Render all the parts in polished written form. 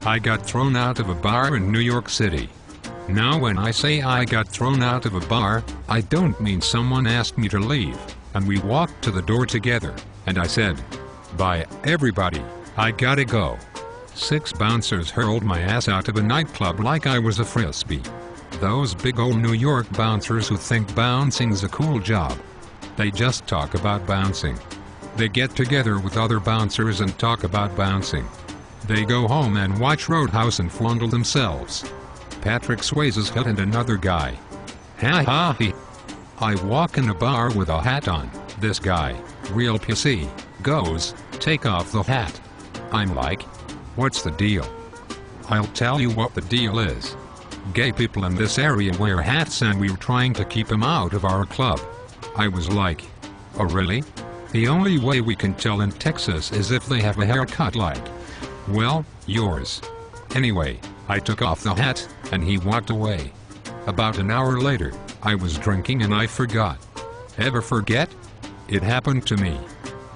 I got thrown out of a bar in New York City. Now when I say I got thrown out of a bar, I don't mean someone asked me to leave, and we walked to the door together, and I said, "Bye, everybody, I gotta go." 6 bouncers hurled my ass out of a nightclub like I was a frisbee. Those big old New York bouncers who think bouncing's a cool job. They just talk about bouncing. They get together with other bouncers and talk about bouncing. They go home and watch Roadhouse and fondle themselves. Patrick Swayze's hit and another guy. Ha ha he. I walk in a bar with a hat on. This guy, real PC, goes, "Take off the hat." I'm like, "What's the deal?" "I'll tell you what the deal is. Gay people in this area wear hats and we're trying to keep them out of our club." I was like, "Oh really? The only way we can tell in Texas is if they have a haircut like, well, yours." Anyway, I took off the hat, and he walked away. About an hour later, I was drinking and I forgot. Ever forget? It happened to me.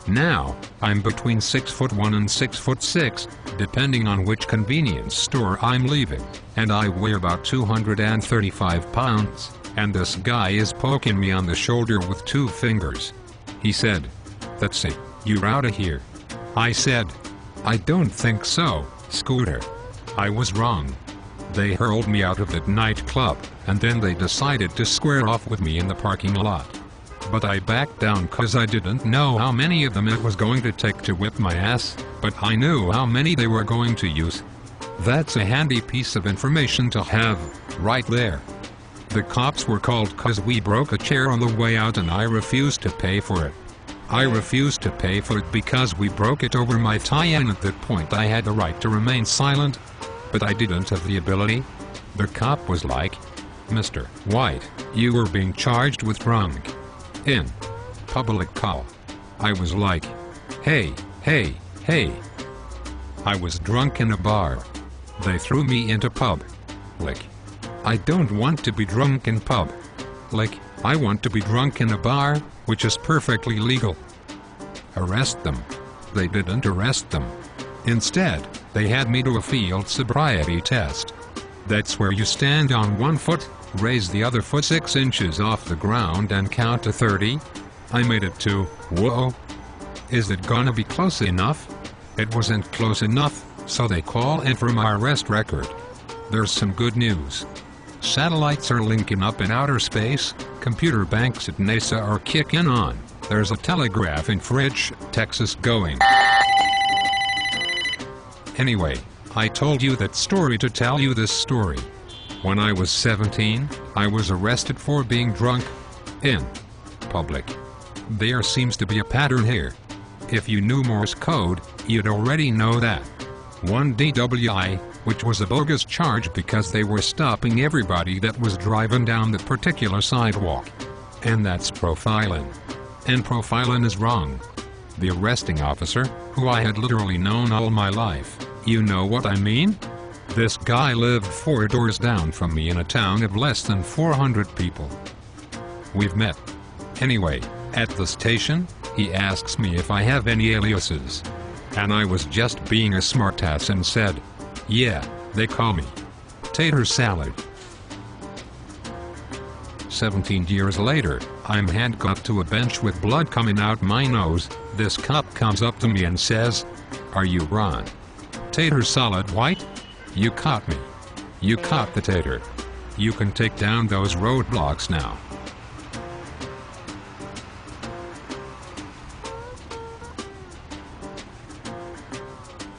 Now, I'm between 6'1" and 6'6", depending on which convenience store I'm leaving, and I weigh about 235 pounds, and this guy is poking me on the shoulder with 2 fingers. He said, "That's it, you're outta here." I said, "I don't think so, Scooter." I was wrong. They hurled me out of that nightclub, and then they decided to square off with me in the parking lot. But I backed down cause I didn't know how many of them it was going to take to whip my ass, but I knew how many they were going to use. That's a handy piece of information to have, right there. The cops were called cause we broke a chair on the way out and I refused to pay for it. I refused to pay for it because we broke it over my tie, and at that point I had the right to remain silent. But I didn't have the ability. The cop was like, "Mr. White, you were being charged with drunk in public call." I was like, hey. I was drunk in a bar. They threw me into public. I don't want to be drunk in public. I want to be drunk in a bar, which is perfectly legal. Arrest them. They didn't arrest them. Instead, they had me do a field sobriety test. That's where you stand on one foot, raise the other foot 6 inches off the ground and count to 30. I made it to, whoa. Is it gonna be close enough? It wasn't close enough, so they call in for my arrest record. There's some good news. Satellites are linking up in outer space, computer banks at NASA are kicking on, there's a telegraph in Fridge, Texas going. Anyway, I told you that story to tell you this story. When I was 17, I was arrested for being drunk in public. There seems to be a pattern here. If you knew Morse code, you'd already know that. 1 DWI, which was a bogus charge because they were stopping everybody that was driving down that particular sidewalk. And that's profiling. And profiling is wrong. The arresting officer, who I had literally known all my life, you know what I mean? This guy lived 4 doors down from me in a town of less than 400 people. We've met. Anyway, at the station, he asks me if I have any aliases. And I was just being a smartass and said, "Yeah, they call me Tater Salad." 17 years later, I'm handcuffed to a bench with blood coming out my nose. This cop comes up to me and says, "Are you Ron Tater Salad White? You caught me. You caught the tater. You can take down those roadblocks now."